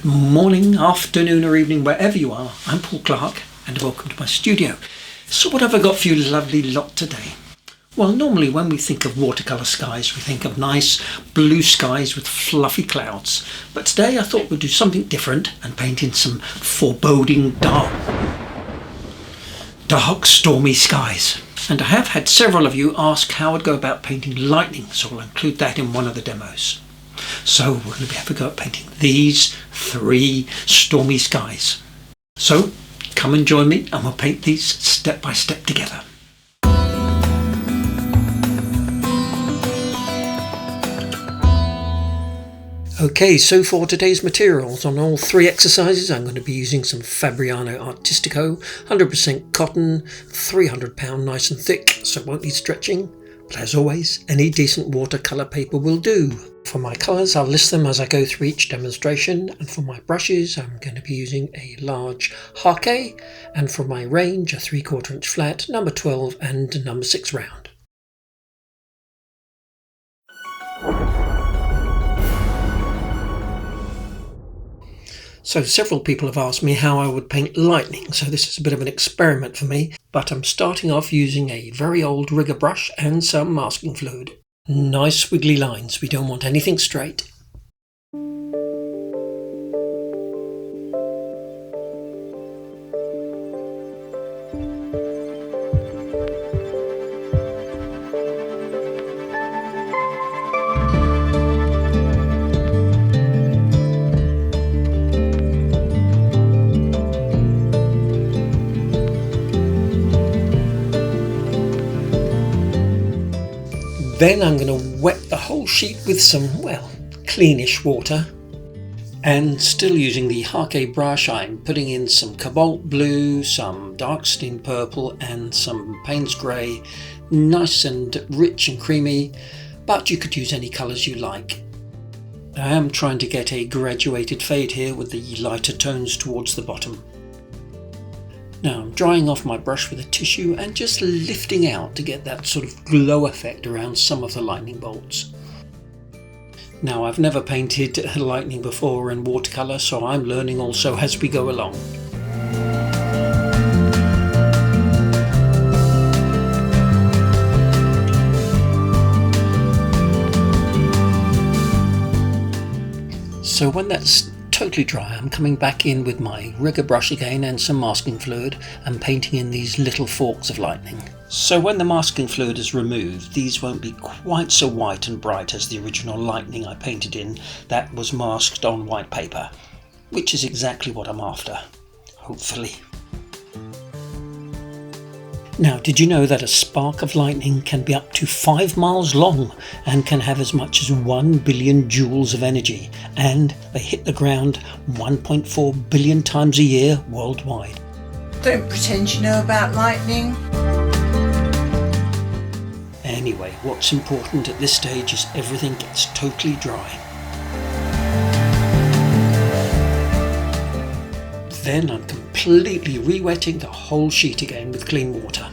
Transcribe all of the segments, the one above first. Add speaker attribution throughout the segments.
Speaker 1: Good morning, afternoon or evening, wherever you are. I'm Paul Clark and welcome to my studio. So what have I got for you lovely lot today? Well, normally when we think of watercolour skies, we think of nice blue skies with fluffy clouds. But today I thought we'd do something different and paint in some foreboding dark stormy skies. And I have had several of you ask how I'd go about painting lightning, so I'll include that in one of the demos. So we're going to have a go at painting these 3 stormy skies. So come and join me and we'll paint these step by step together. Okay, so for today's materials, on all 3 exercises I'm going to be using some Fabriano Artistico, 100% cotton, 300 pound nice and thick, so it won't need stretching. But as always, any decent watercolour paper will do. For my colours, I'll list them as I go through each demonstration, and for my brushes I'm going to be using a large Seascape, and for my range a 3/4 inch flat, number 12 and number 6 round. So several people have asked me how I would paint lightning, so this is a bit of an experiment for me, but I'm starting off using a very old rigger brush and some masking fluid. Nice wiggly lines, we don't want anything straight. Then I'm going to wet the whole sheet with some, well, cleanish water. And still using the Seascape brush, I'm putting in some cobalt blue, some dark steam purple and some Payne's grey. Nice and rich and creamy, but you could use any colours you like. I am trying to get a graduated fade here with the lighter tones towards the bottom. Now I'm drying off my brush with a tissue and just lifting out to get that sort of glow effect around some of the lightning bolts. Now I've never painted lightning before in watercolour, so I'm learning also as we go along. So when that's totally dry, I'm coming back in with my rigger brush again and some masking fluid and painting in these little forks of lightning. So when the masking fluid is removed, these won't be quite so white and bright as the original lightning I painted in that was masked on white paper, which is exactly what I'm after, hopefully. Now, did you know that a spark of lightning can be up to 5 miles long and can have as much as 1 billion joules of energy, and they hit the ground 1.4 billion times a year worldwide?
Speaker 2: Don't pretend you know about lightning.
Speaker 1: Anyway, what's important at this stage is everything gets totally dry. Then I'm completely re-wetting the whole sheet again with clean water,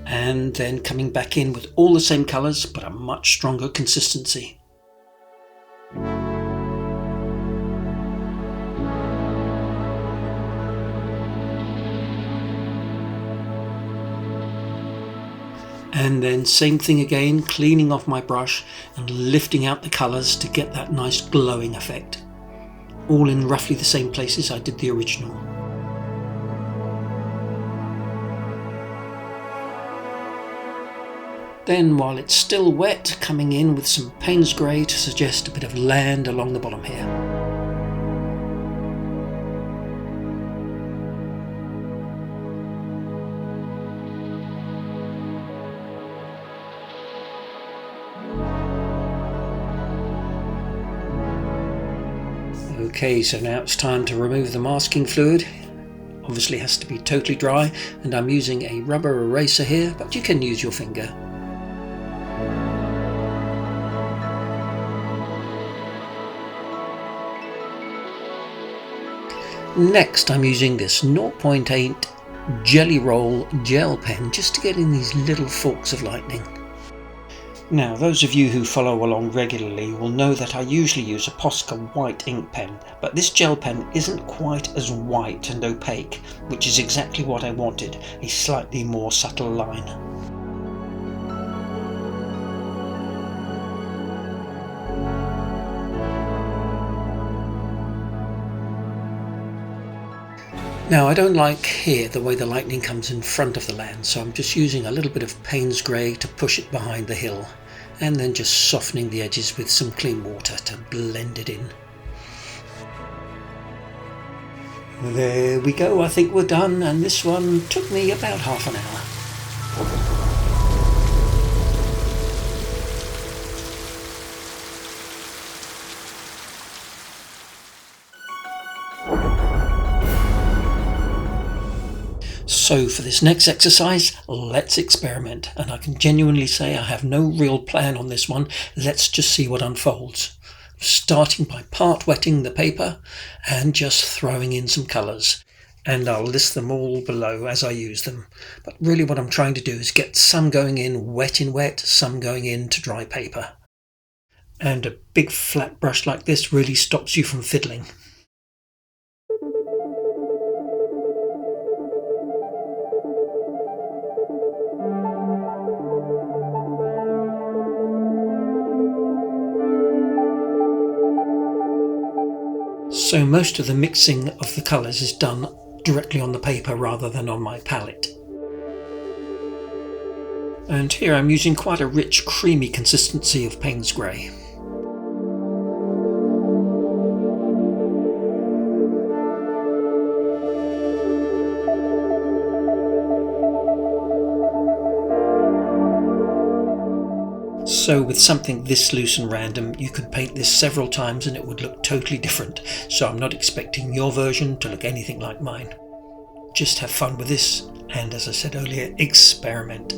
Speaker 1: and then coming back in with all the same colours but a much stronger consistency. And then same thing again, cleaning off my brush and lifting out the colours to get that nice glowing effect. All in roughly the same places I did the original. Then while it's still wet, coming in with some Payne's grey to suggest a bit of land along the bottom here. Okay, so now it's time to remove the masking fluid. Obviously has to be totally dry, and I'm using a rubber eraser here, but you can use your finger. Next I'm using this 0.8 Jelly Roll gel pen just to get in these little forks of lightning. Now, those of you who follow along regularly will know that I usually use a Posca white ink pen, but this gel pen isn't quite as white and opaque, which is exactly what I wanted, a slightly more subtle line. Now, I don't like here the way the lightning comes in front of the land, so I'm just using a little bit of Payne's Grey to push it behind the hill, and then just softening the edges with some clean water to blend it in. There we go, I think we're done, and this one took me about half an hour. So for this next exercise, let's experiment, and I can genuinely say I have no real plan on this one. Let's just see what unfolds. Starting by part wetting the paper and just throwing in some colours, and I'll list them all below as I use them. But really what I'm trying to do is get some going in wet, some going into dry paper. And a big flat brush like this really stops you from fiddling. So most of the mixing of the colours is done directly on the paper rather than on my palette. And here I'm using quite a rich, creamy consistency of Payne's Grey. So with something this loose and random, you could paint this several times and it would look totally different. So I'm not expecting your version to look anything like mine. Just have fun with this, and as I said earlier, experiment.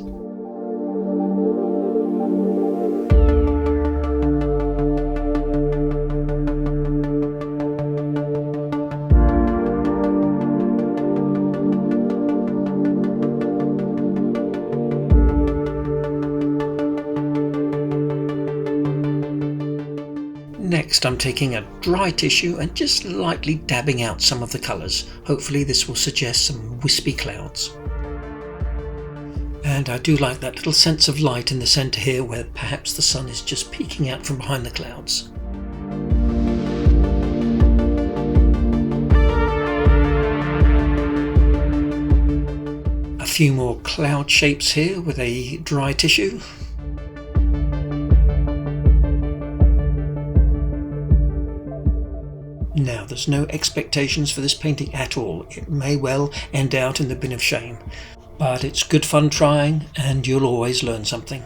Speaker 1: Next, I'm taking a dry tissue and just lightly dabbing out some of the colours. Hopefully this will suggest some wispy clouds. And I do like that little sense of light in the centre here, where perhaps the sun is just peeking out from behind the clouds. A few more cloud shapes here with a dry tissue. Now, there's no expectations for this painting at all. It may well end out in the bin of shame, but it's good fun trying, and you'll always learn something.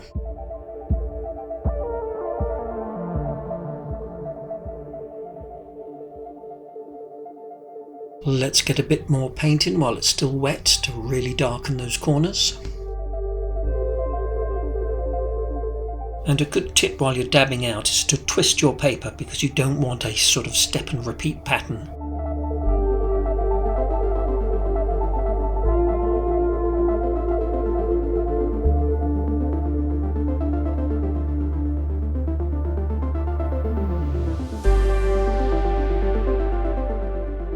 Speaker 1: Let's get a bit more paint in while it's still wet to really darken those corners. And a good tip while you're dabbing out is to twist your paper, because you don't want a sort of step and repeat pattern.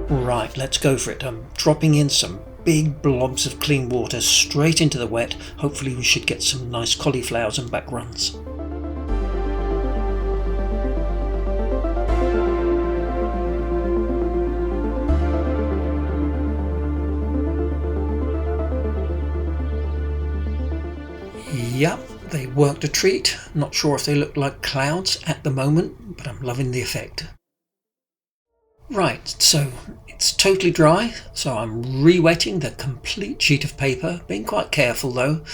Speaker 1: Right, let's go for it. I'm dropping in some big blobs of clean water straight into the wet. Hopefully we should get some nice cauliflowers and backgrounds. Yep, they worked a treat. Not sure if they look like clouds at the moment, but I'm loving the effect. Right, so it's totally dry, so I'm re-wetting the complete sheet of paper, being quite careful though.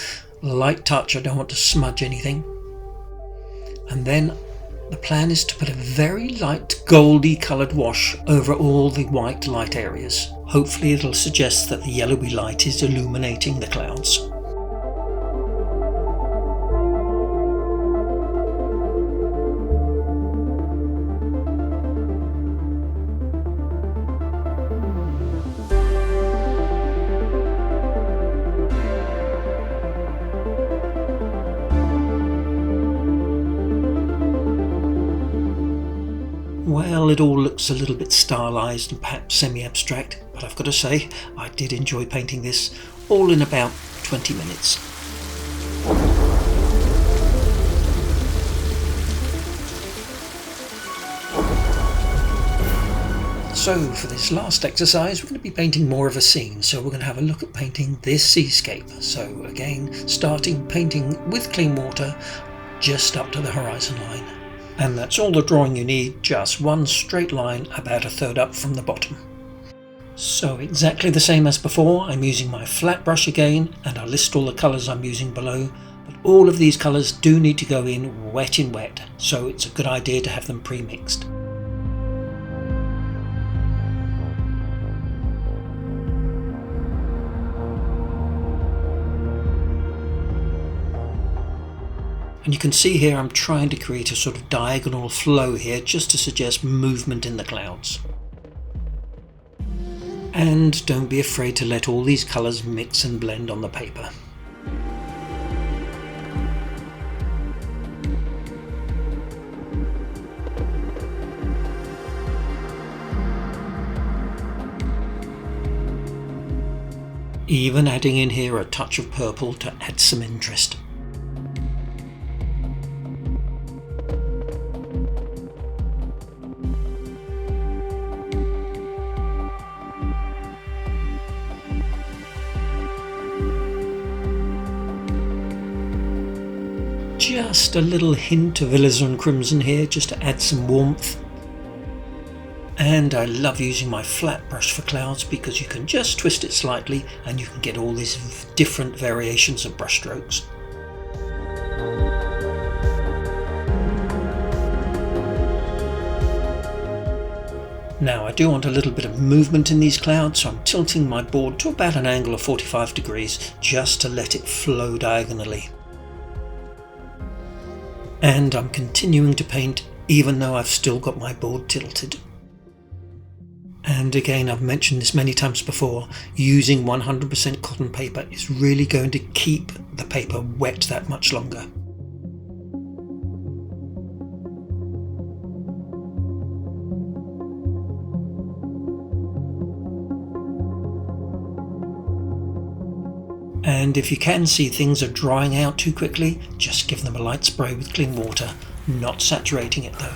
Speaker 1: Light touch, I don't want to smudge anything. And then the plan is to put a very light goldy coloured wash over all the white light areas. Hopefully it'll suggest that the yellowy light is illuminating the clouds. well, it all looks a little bit stylized and perhaps semi-abstract, but I've got to say, I did enjoy painting this all in about 20 minutes. So for this last exercise, we're going to be painting more of a scene, so we're going to have a look at painting this seascape. So again, starting painting with clean water just up to the horizon line. And that's all the drawing you need, just one straight line about a third up from the bottom. So exactly the same as before, I'm using my flat brush again, and I'll list all the colours I'm using below, but all of these colours do need to go in wet, so it's a good idea to have them pre-mixed. And you can see here I'm trying to create a sort of diagonal flow here just to suggest movement in the clouds. And don't be afraid to let all these colours mix and blend on the paper. Even adding in here a touch of purple to add some interest. Just a little hint of alizarin crimson here just to add some warmth. And I love using my flat brush for clouds because you can just twist it slightly and you can get all these different variations of brush strokes. Now I do want a little bit of movement in these clouds, so I'm tilting my board to about an angle of 45 degrees just to let it flow diagonally. And I'm continuing to paint even though I've still got my board tilted. And again, I've mentioned this many times before, using 100% cotton paper is really going to keep the paper wet that much longer. And if you can see things are drying out too quickly, just give them a light spray with clean water, not saturating it though.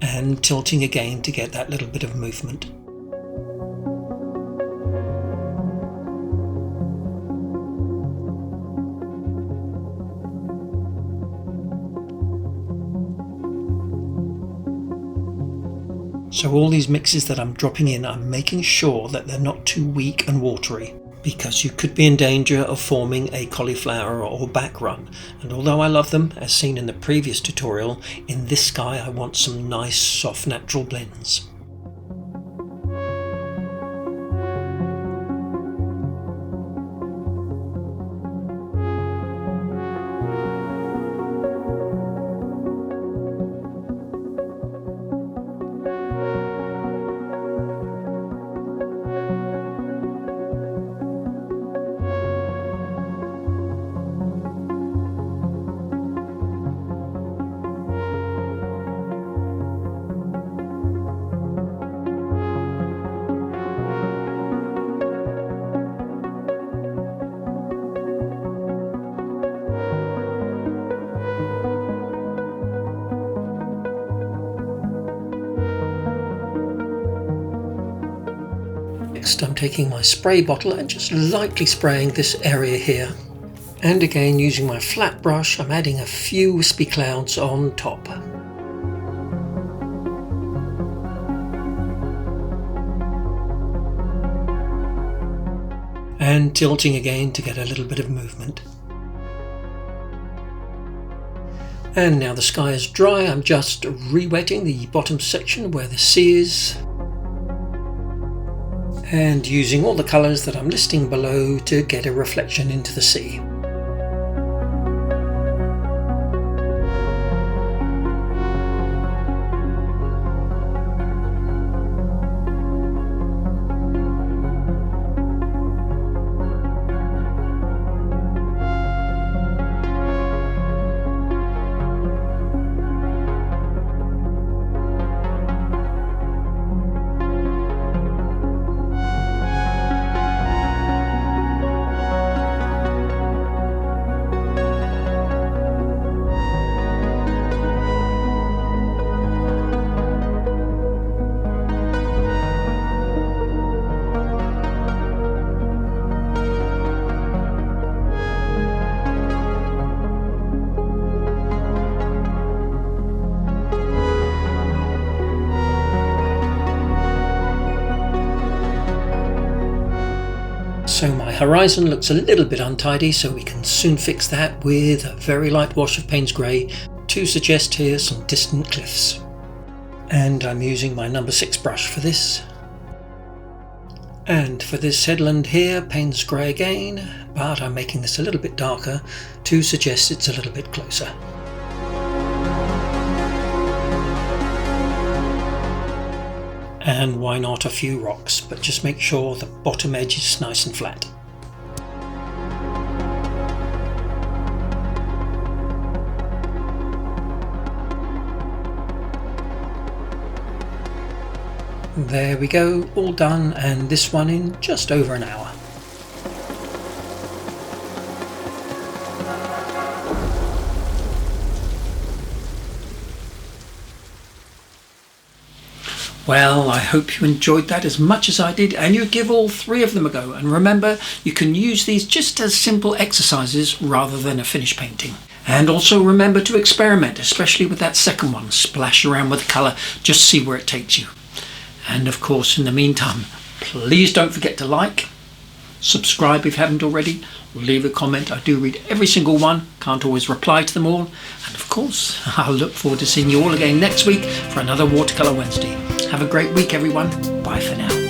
Speaker 1: And tilting again to get that little bit of movement. So all these mixes that I'm dropping in, I'm making sure that they're not too weak and watery, because you could be in danger of forming a cauliflower or back run. And although I love them, as seen in the previous tutorial, in this sky I want some nice soft natural blends. Next, I'm taking my spray bottle and just lightly spraying this area here. And again, using my flat brush, I'm adding a few wispy clouds on top. And tilting again to get a little bit of movement. And now the sky is dry, I'm just re-wetting the bottom section where the sea is. And using all the colours that I'm listing below to get a reflection into the sea. So my horizon looks a little bit untidy, so we can soon fix that with a very light wash of Payne's Grey to suggest here some distant cliffs. And I'm using my number 6 brush for this. And for this headland here, Payne's Grey again, but I'm making this a little bit darker to suggest it's a little bit closer. And why not a few rocks, but just make sure the bottom edge is nice and flat. There we go, all done, and this one in just over an hour. Well, I hope you enjoyed that as much as I did, and you give all 3 of them a go. And remember, you can use these just as simple exercises rather than a finished painting. And also remember to experiment, especially with that second one. Splash around with the colour, just see where it takes you. And of course, in the meantime, please don't forget to like, subscribe if you haven't already, leave a comment. I do read every single one, can't always reply to them all. And of course, I'll look forward to seeing you all again next week for another Watercolour Wednesday. Have a great week, everyone. Bye for now.